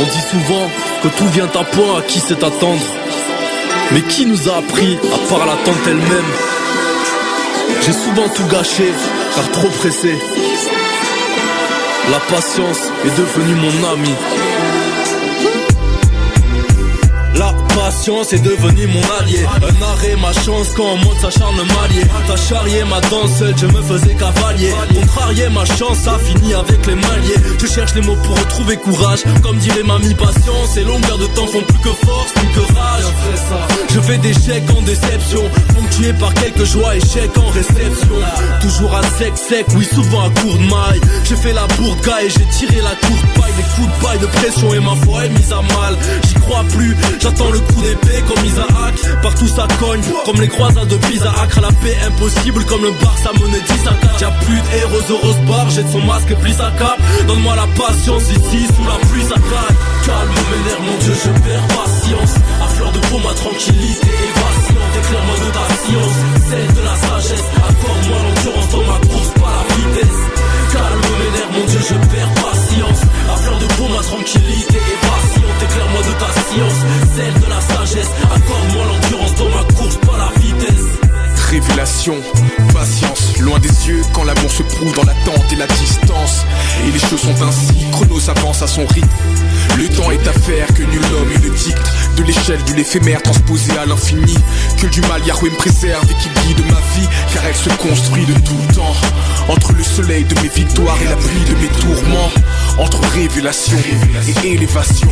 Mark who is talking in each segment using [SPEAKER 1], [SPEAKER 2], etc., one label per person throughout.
[SPEAKER 1] On dit souvent que tout vient à point, à qui sait attendre. Mais qui nous a appris, à part l'attente elle-même? J'ai souvent tout gâché, car trop pressé. La patience est devenue mon ami. La patience est devenue mon allié. Un arrêt, ma chance quand on monte s'acharne m'allier. T'as charrié ma danse seule, je me faisais cavalier. Contrarié ma chance, ça finit avec les mailliers. Je cherche les mots pour retrouver courage. Comme dirait mamie, patience et longueur de temps font plus que force, plus que rage. Je fais des chèques en déception, ponctué par quelques joies et chèques en réception. Toujours à sec, oui souvent à court de maille. J'ai fait la bourde gars et j'ai tiré la courte paille. Des coups de paille de pression et ma foi est mise à mal. J'y crois plus, j'attends le coup d'épée comme Isaac. Partout ça cogne, comme les croisades de Pisa. Accra la paix impossible comme le bar, ça menait 10 à 4. Y'a plus de héros au rose bar, jette son masque et plie sa cape. Donne-moi la patience ici, sous la pluie ça claque. Calme mes nerfs, mon Dieu, je perds patience. À fleur de peau, ma tranquillité est vacillante. Éclaire-moi de ta science, celle de la sagesse. Accorde-moi l'endurance dans ma course, pas la vitesse. Calme mes nerfs, mon Dieu, je perds patience. À fleur de peau, ma tranquillité est vacillante. Éclaire-moi de ta science, celle de la sagesse. Accorde-moi l'endurance dans ma course, pas la vitesse.
[SPEAKER 2] Révélation, patience, loin des yeux quand l'amour se prouve dans l'attente et la distance. Et les choses sont ainsi, Chronos avance à son rythme. Le temps est affaire que nul homme il le dicte. De l'échelle de l'éphémère transposée à l'infini. Que du mal Yahweh me préserve et qu'il guide ma vie. Car elle se construit de tout le temps. Entre le soleil de mes victoires et la pluie de mes tourments. Entre révélation et élévation.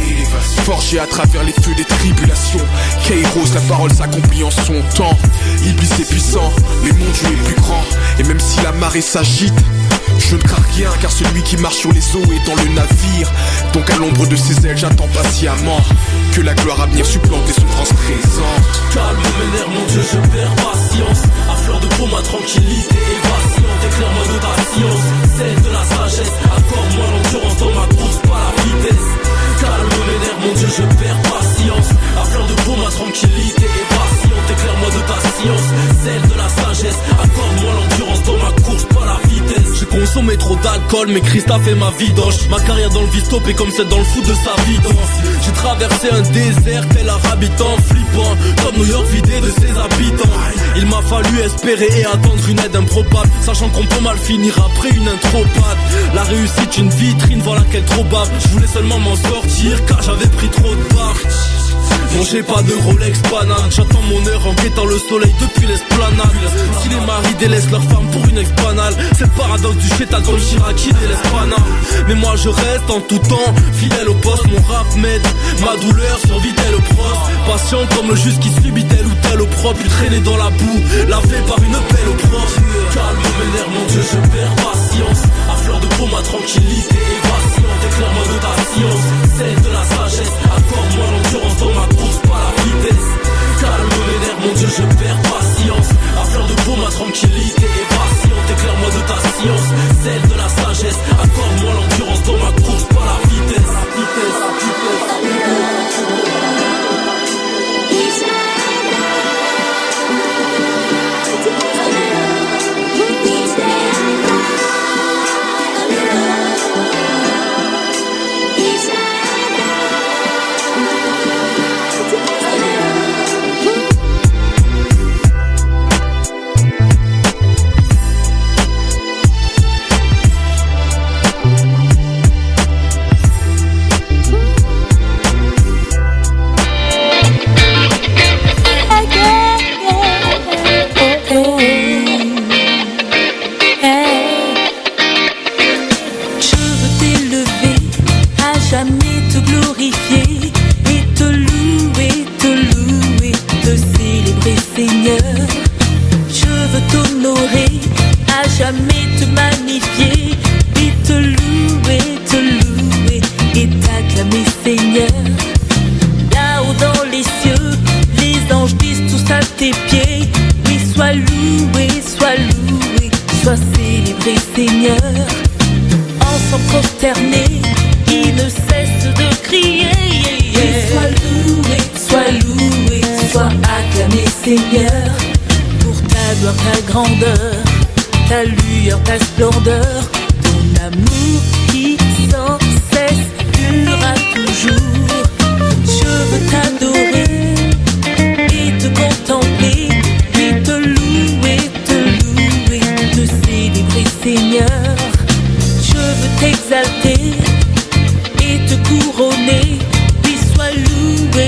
[SPEAKER 2] Forgé à travers les feux des tribulations. Kairos, la parole s'accomplit en son temps. Iblis est puissant, mais mon Dieu est plus grand. Et même si la marée s'agite, je ne crains rien, car celui qui marche sur les eaux est dans le navire. Donc à l'ombre de ses ailes j'attends patiemment que la gloire à venir supplante les souffrances présentes.
[SPEAKER 1] Calme mes nerfs, mon Dieu, je perds patience. À fleur de peau, ma tranquillité est vacillante. Éclaire-moi de ta science, celle de la sagesse. Accorde-moi l'endurance dans ma course, pas la vitesse. Calme mes nerfs, mon Dieu, je perds patience. À fleur de peau, ma tranquillité est vacillante. Éclaire-moi de ta science, celle de la sagesse. Accorde-moi l'endurance dans ma course, pas la vitesse. J'ai consommé trop d'alcool, mais Christ a fait ma vidange. Ma carrière dans le vice-top est comme celle dans le foot de sa vidance. J'ai traversé un désert tel un habitant flippant, comme New York vidé de ses habitants. Il m'a fallu espérer et attendre une aide improbable, sachant qu'on peut mal finir après une intropade. La réussite une vitrine, voilà qu'elle trop bave. Je voulais seulement m'en sortir car j'avais pris trop de part. Non j'ai pas de Rolex banane. J'attends mon heure en guettant le soleil depuis l'esplanade. Si les maris délaissent leur femme pour une ex-banale, c'est le paradoxe du chétan comme Chirac qui délaisse Pana. Mais moi je reste en tout temps fidèle au poste. Mon rap m'aide, ma douleur survit tel au proche. Patient comme le juge qui subit tel ou tel opprobre. Puis traîné dans la boue, lavé par une pelle au proche. Calme mes nerfs, mon Dieu, je perds patience. À fleur de peau, ma tranquillité est vacillante. Éclaire-moi de ta science, celle de la sagesse. Accorde-moi l'endurance dans ma course, pas la vitesse. Calme mes nerfs, mon Dieu, je perds patience. À fleur de peau, ma tranquillité est vacillante. Éclaire-moi de ta science, celle de la sagesse. Accorde-moi l'endurance dans ma course, pas la vitesse.
[SPEAKER 3] Ta lueur, ta splendeur, ton amour qui sans cesse durera toujours. toujours. Je veux t'adorer et te contempler et te louer, te célébrer, Seigneur. Je veux t'exalter et te couronner. Puis sois loué,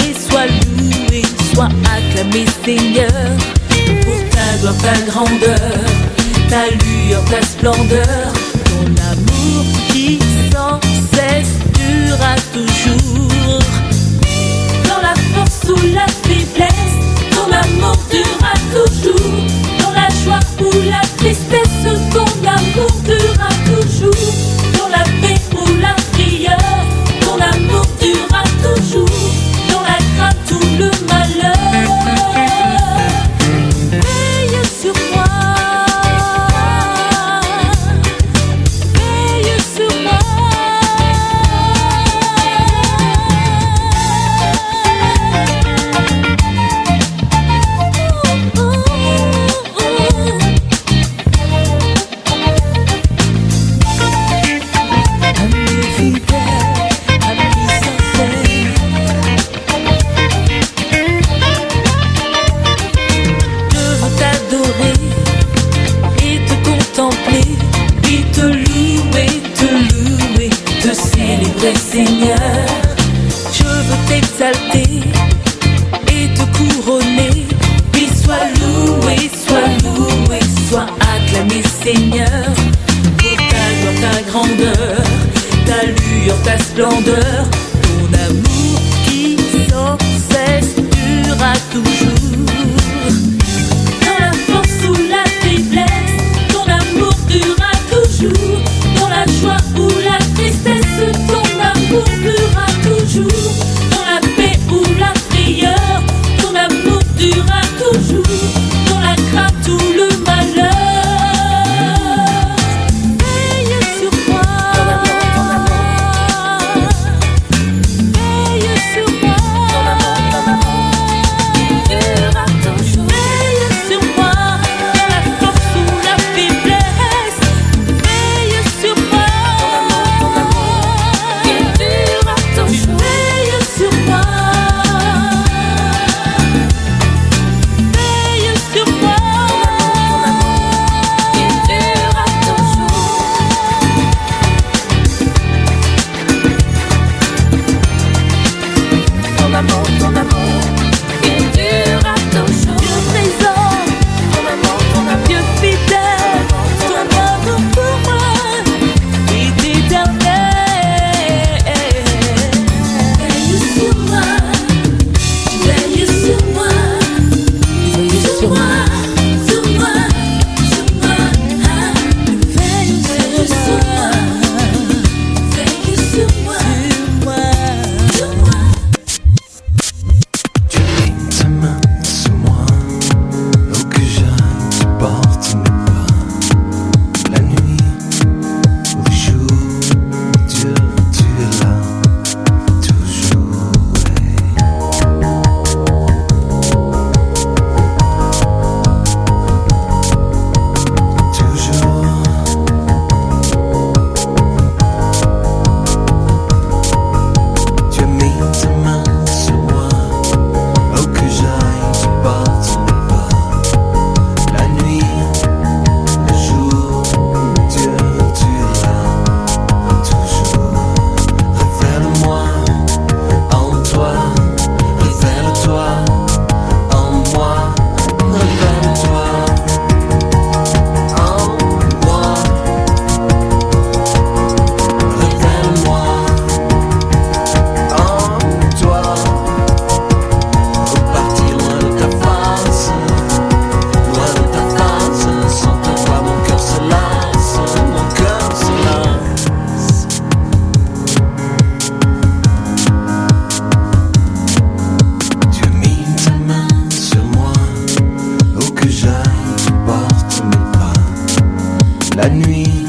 [SPEAKER 3] sois acclamé, Seigneur. Pour ta gloire, ta grandeur, ta lueur, ta splendeur, ton amour qui sans cesse durera toujours. Dans la force ou la faiblesse, ton amour durera toujours. Dans la joie ou la tristesse, ton amour durera toujours. Dans la paix ou la prière, ton amour durera toujours. Dans la crainte ou le malheur, veille sur moi. Seigneur, je veux t'exalter et te couronner. Puis sois loué, sois acclamé, Seigneur. Pour ta gloire, ta grandeur, ta lueur, ta splendeur, ton amour qui sans cesse durera toujours. Dans la force ou la faiblesse, ton amour durera toujours. Dans la joie ou la tristesse, ton amour durera toujours. Dans la paix ou la prière, ton amour durera toujours. Dans la crainte ou le malheur, veille sur moi. Veille sur moi. Durera toujours. Veille sur moi. Dans la force ou la faiblesse, veille sur moi. Veille sur moi. Veille sur moi. Il durera toujours. Ton amour, il durera toujours. Dieu présent, Dieu fidèle, ton amour pour moi est éternel. Veille sur moi, veille sur moi, veille sur moi, sur moi, sur moi. Veille sur moi, veille sur moi, sur moi.
[SPEAKER 4] Tu mets ta main sur moi, où que j'aille, tu portes mes pas. La nuit ou le jour, Dieu, tu es là, toujours. Toujours. Tu as mis ta main sur moi, où que j'aille, tu portes mes pas. La nuit, le jour, Dieu, tu es là, toujours. Révèle-moi en toi, révèle-toi en moi, révèle-toi en moi, révèle-moi en toi. Repartir loin de ta face, sans te voir mon cœur se lasse, mon cœur se lasse. Tu as mis ta main sur moi, où que j'aille, tu portes mes pas. La nuit,